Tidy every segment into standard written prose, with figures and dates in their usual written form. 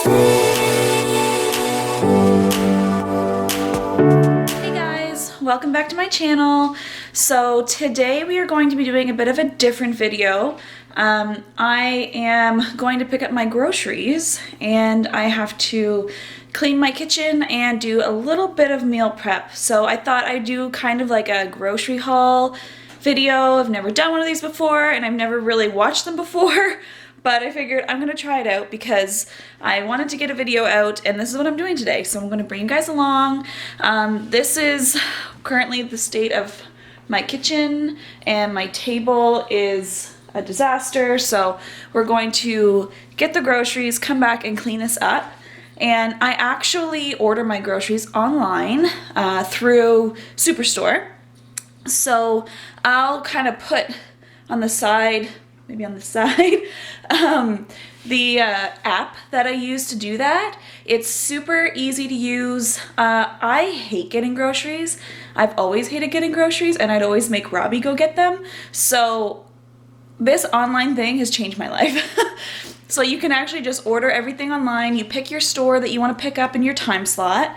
Hey guys, welcome back to my channel. So today we are going to be doing a bit of a different video. I am going to pick up my groceries and I have to clean my kitchen and do a little bit of meal prep. So I thought I'd do kind of like a grocery haul video. I've never done one of these before and I've never really watched them before. But I figured I'm going to try it out because I wanted to get a video out and this is what I'm doing today. So I'm going to bring you guys along. This is currently the state of my kitchen and my table is a disaster. So we're going to get the groceries, come back and clean this up. And I actually order my groceries online through Superstore. So I'll kind of put on the side, maybe on the side, the app that I use to do that. It's super easy to use. I hate getting groceries. I've always hated getting groceries and I'd always make Robbie go get them. So this online thing has changed my life. So you can actually just order everything online. You pick your store that you want to pick up in your time slot.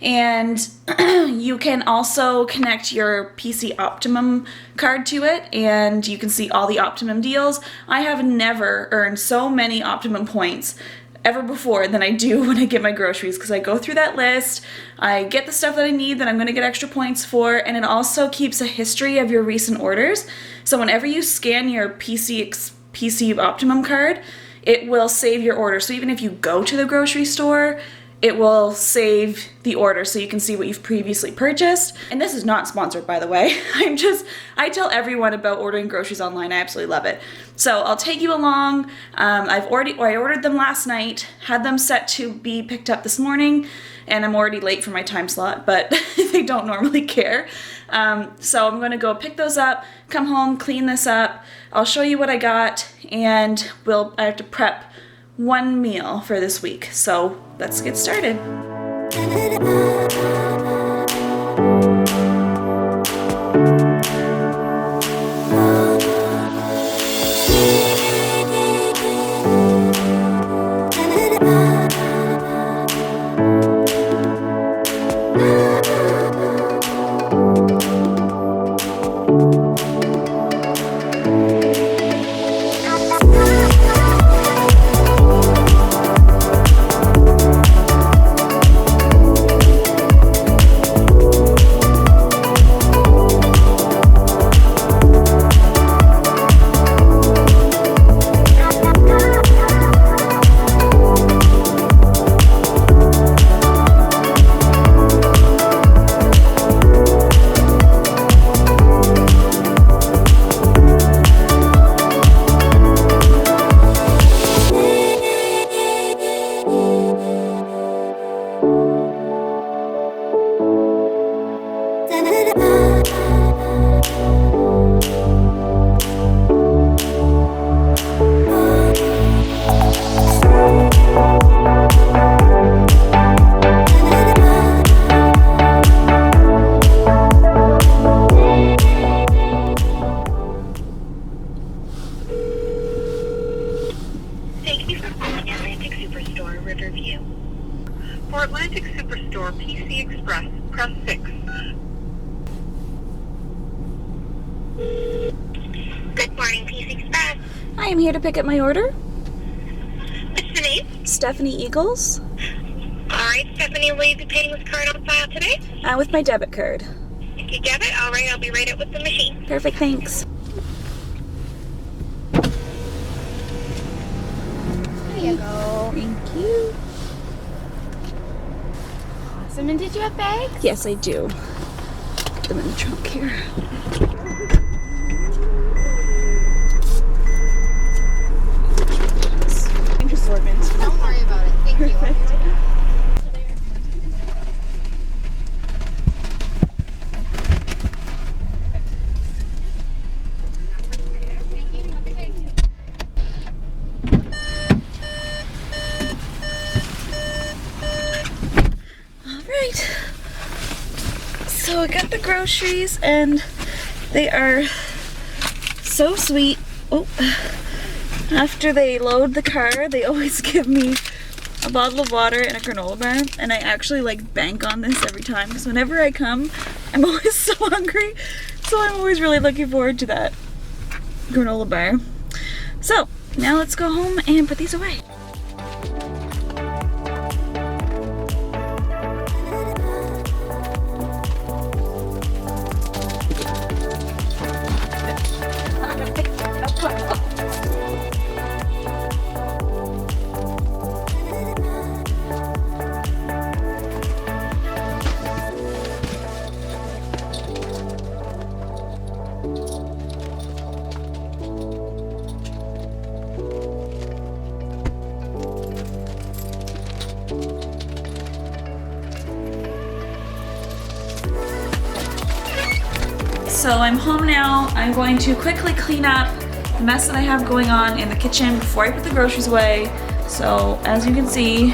And you can also connect your PC Optimum card to it and you can see all the Optimum deals. I have never earned so many Optimum points ever before than I do when I get my groceries because I go through that list, I get the stuff that I need that I'm going to get extra points for, and it also keeps a history of your recent orders. So whenever you scan your PC Optimum card, it will save your order. So even if you go to the grocery store, it will save the order so you can see what you've previously purchased. And this is not sponsored, by the way. I tell everyone about ordering groceries online. I absolutely love it. So I'll take you along. I ordered them last night, had them set to be picked up this morning, and I'm already late for my time slot, but they don't normally care. So I'm gonna go pick those up, come home, clean this up. I'll show you what I got, and I have to prep one meal for this week. So let's get started. For Atlantic Superstore PC Express, press 6. Good morning, PC Express. I am here to pick up my order. What's the name? Stephanie Eagles. Alright, Stephanie, will you be paying with card on file today? With my debit card. If you debit, alright, I'll be right out with the machine. Perfect, thanks. There you go. Thank you. Awesome. And did you have bags? Yes, I do. Put them in the trunk here. Assortment. Don't worry about it. Thank Perfect. you. So I got the groceries and they are so sweet. Oh, after they load the car, they always give me a bottle of water, and a granola bar. And I actually like bank on this every time because whenever I come, I'm always so hungry. So I'm always really looking forward to that granola bar. So now let's go home and put these away. So I'm home now. I'm going to quickly clean up the mess that I have going on in the kitchen before I put the groceries away. So as you can see,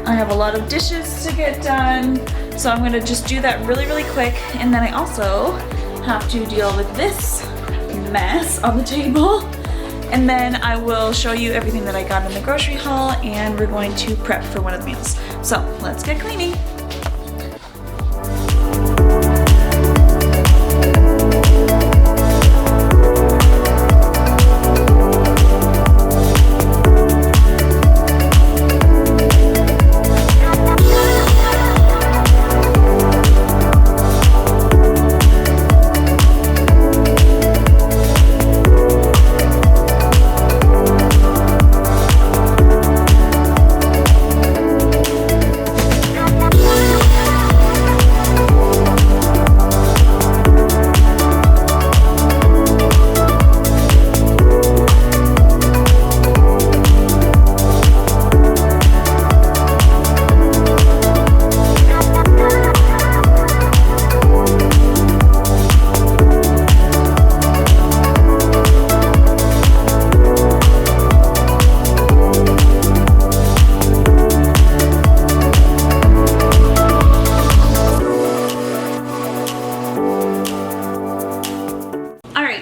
I have a lot of dishes to get done. So I'm gonna just do that really, really quick. And then I also have to deal with this mess on the table. And then I will show you everything that I got in the grocery haul, and we're going to prep for one of the meals. So let's get cleaning.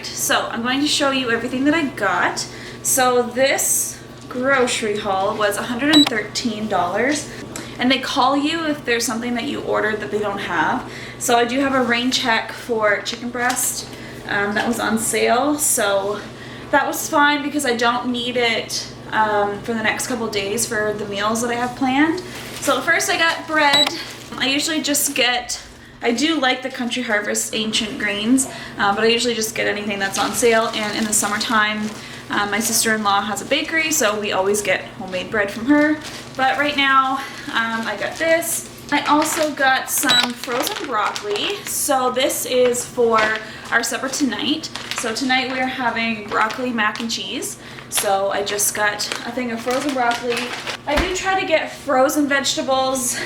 So I'm going to show you everything that I got. So this grocery haul was $113, and they call you if there's something that you ordered that they don't have. So I do have a rain check for chicken breast that was on sale, so that was fine because I don't need it for the next couple days for the meals that I have planned. So first I got bread. I usually just get, I do like the Country Harvest Ancient Grains, but I usually just get anything that's on sale. And in the summertime, my sister-in-law has a bakery, so we always get homemade bread from her. But right now, I got this. I also got some frozen broccoli. So this is for our supper tonight. So tonight we are having broccoli mac and cheese. So I just got a thing of frozen broccoli. I do try to get frozen vegetables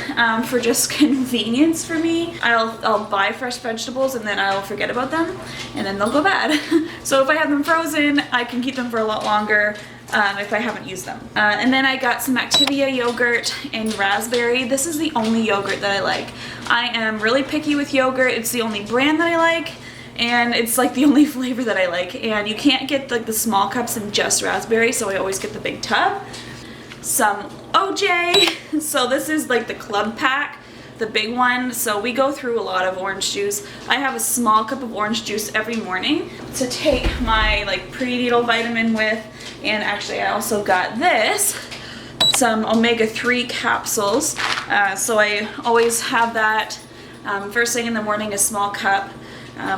for just convenience for me. I'll buy fresh vegetables and then I'll forget about them and then they'll go bad. So if I have them frozen, I can keep them for a lot longer if I haven't used them. And then I got some Activia yogurt and raspberry. This is the only yogurt that I like. I am really picky with yogurt. It's the only brand that I like. And it's like the only flavor that I like. And you can't get like the small cups in just raspberry, so I always get the big tub. Some OJ. So this is like the club pack, the big one. So we go through a lot of orange juice. I have a small cup of orange juice every morning to take my like prenatal vitamin with. And actually I also got this, some omega-3 capsules. So I always have that first thing in the morning, a small cup.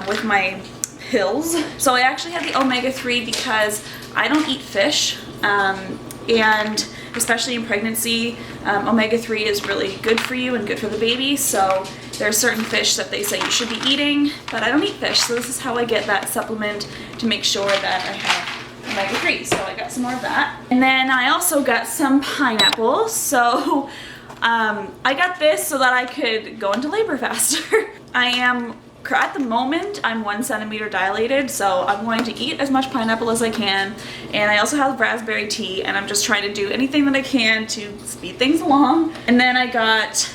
With my pills. So I actually have the omega-3 because I don't eat fish, and especially in pregnancy, omega-3 is really good for you and good for the baby. So there are certain fish that they say you should be eating, but I don't eat fish, so this is how I get that supplement to make sure that I have omega-3. So I got some more of that. And then I also got some pineapples. So I got this so that I could go into labor faster. At the moment, I'm 1 centimeter dilated, so I'm going to eat as much pineapple as I can. And I also have raspberry tea, and I'm just trying to do anything that I can to speed things along. And then I got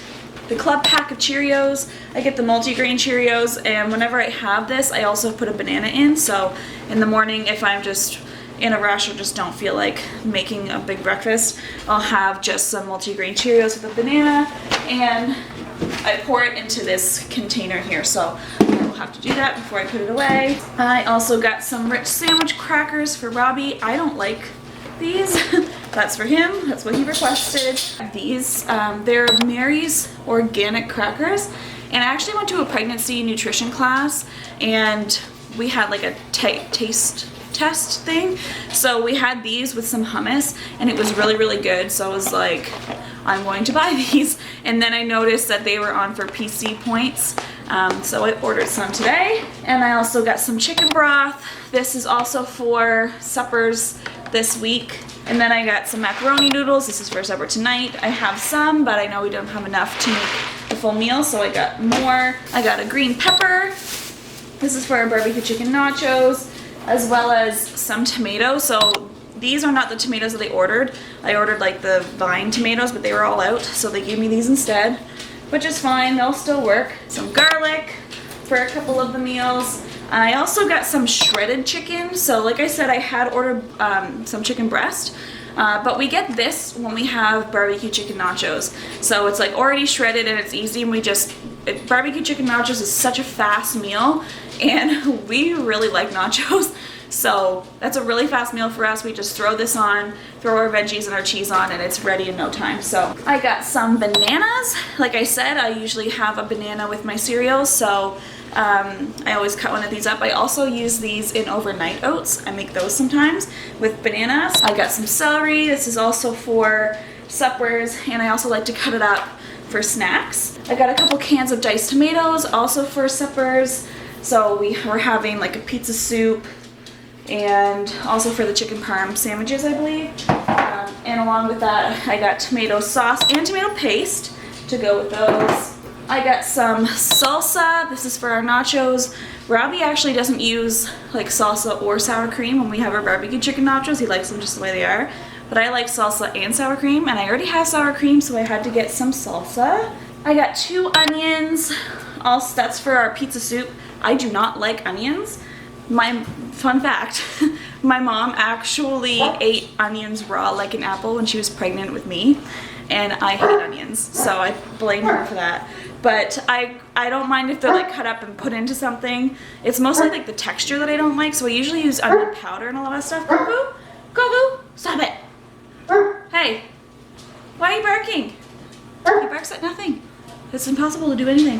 the club pack of Cheerios. I get the multi-grain Cheerios, and whenever I have this, I also put a banana in. So in the morning, if I'm just in a rush or just don't feel like making a big breakfast, I'll have just some multigrain Cheerios with a banana, and I pour it into this container here, so I will have to do that before I put it away. I also got some rich sandwich crackers for Robbie. I don't like these. That's for him. That's what he requested. These, they're Mary's organic crackers, and I actually went to a pregnancy nutrition class, and we had like a taste test thing. So we had these with some hummus, and it was really, really good. So I was like, I'm going to buy these. And then I noticed that they were on for PC points. So I ordered some today. And I also got some chicken broth. This is also for suppers this week. And then I got some macaroni noodles. This is for supper tonight. I have some, but I know we don't have enough to make the full meal, so I got more. I got a green pepper. This is for our barbecue chicken nachos, as well as some tomatoes. So these are not the tomatoes that I ordered. I ordered like the vine tomatoes, but they were all out, so they gave me these instead, which is fine. They'll still work. Some garlic for a couple of the meals. I also got some shredded chicken. So like I said, I had ordered some chicken breast, but we get this when we have barbecue chicken nachos. So it's like already shredded and it's easy, and barbecue chicken nachos is such a fast meal, and we really like nachos. So that's a really fast meal for us. We just throw this on, throw our veggies and our cheese on, and it's ready in no time. So I got some bananas. Like I said, I usually have a banana with my cereals, so I always cut one of these up. I also use these in overnight oats. I make those sometimes with bananas. I got some celery. This is also for suppers, and I also like to cut it up for snacks. I got a couple cans of diced tomatoes, also for suppers. So we're having like a pizza soup, and also for the chicken parm sandwiches, I believe. And along with that, I got tomato sauce and tomato paste to go with those. I got some salsa. This is for our nachos. Robbie actually doesn't use like salsa or sour cream when we have our barbecue chicken nachos. He likes them just the way they are. But I like salsa and sour cream, and I already have sour cream, so I had to get some salsa. I got 2 onions. Also, that's for our pizza soup. I do not like onions. Fun fact, my mom actually ate onions raw like an apple when she was pregnant with me, and I hate onions, so I blame her for that. But I don't mind if they're like cut up and put into something. It's mostly like the texture that I don't like, so I usually use onion powder and a lot of stuff. Kovu, Kovu, stop it. Hey, why are you barking? He barks at nothing. It's impossible to do anything.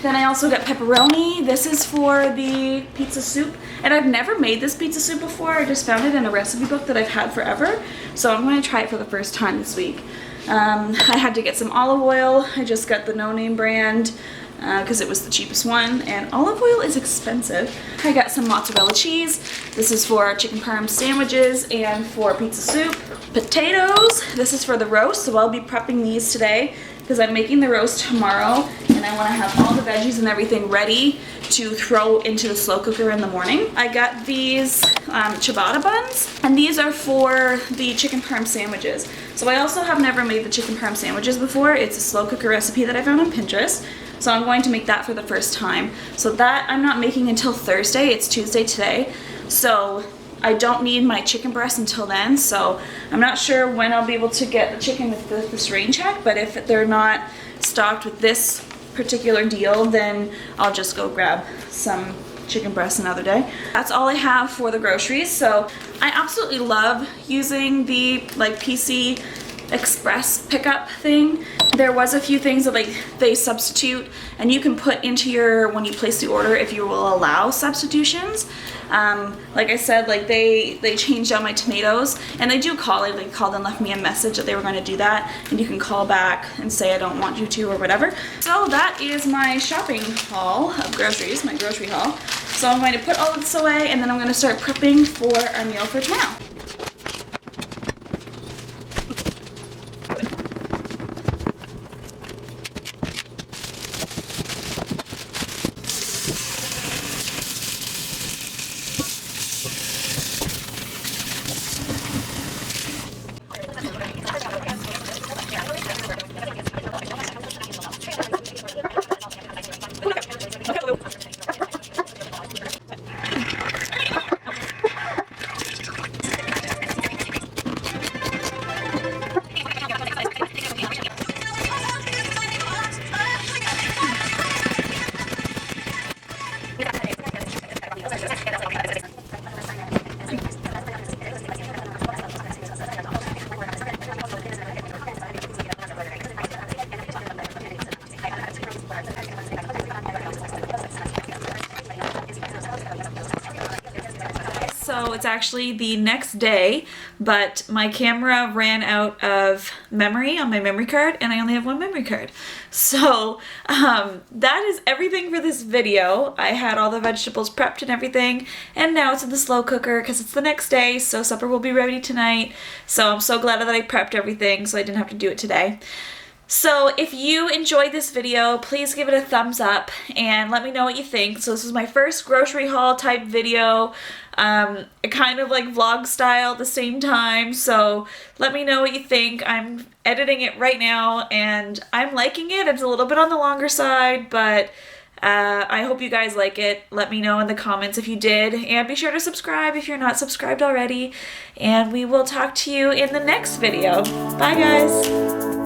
Then I also got pepperoni. This is for the pizza soup. And I've never made this pizza soup before. I just found it in a recipe book that I've had forever. So I'm going to try it for the first time this week. I had to get some olive oil. I just got the no-name brand because it was the cheapest one. And olive oil is expensive. I got some mozzarella cheese. This is for chicken parm sandwiches and for pizza soup. Potatoes. This is for the roast. So I'll be prepping these today because I'm making the roast tomorrow, and I want to have all the veggies and everything ready to throw into the slow cooker in the morning. I got these ciabatta buns, and these are for the chicken parm sandwiches. So I also have never made the chicken parm sandwiches before. It's a slow cooker recipe that I found on Pinterest. So I'm going to make that for the first time. So that I'm not making until Thursday. It's Tuesday today. So I don't need my chicken breast until then, so I'm not sure when I'll be able to get the chicken with this rain check, but if they're not stocked with this particular deal, then I'll just go grab some chicken breast another day. That's all I have for the groceries. So I absolutely love using the like PC Express pickup thing. There was a few things that like they substitute, and you can put into your, when you place the order, if you will allow substitutions. Like I said, like they changed out my tomatoes, and they do call. They called and left me a message that they were going to do that, and you can call back and say I don't want you to or whatever. So that is my shopping haul of groceries, my grocery haul. So I'm going to put all of this away, and then I'm going to start prepping for our meal for tomorrow. it's actually the next day, but my camera ran out of memory on my memory card, and I only have one memory card. So that is everything for this video. I had all the vegetables prepped and everything, and now it's in the slow cooker because it's the next day, so supper will be ready tonight. So I'm so glad that I prepped everything so I didn't have to do it today. So if you enjoyed this video, please give it a thumbs up and let me know what you think. So this is my first grocery haul type video, kind of like vlog style at the same time. So let me know what you think. I'm editing it right now and I'm liking it. It's a little bit on the longer side, but I hope you guys like it. Let me know in the comments if you did, and be sure to subscribe if you're not subscribed already, and we will talk to you in the next video. Bye guys!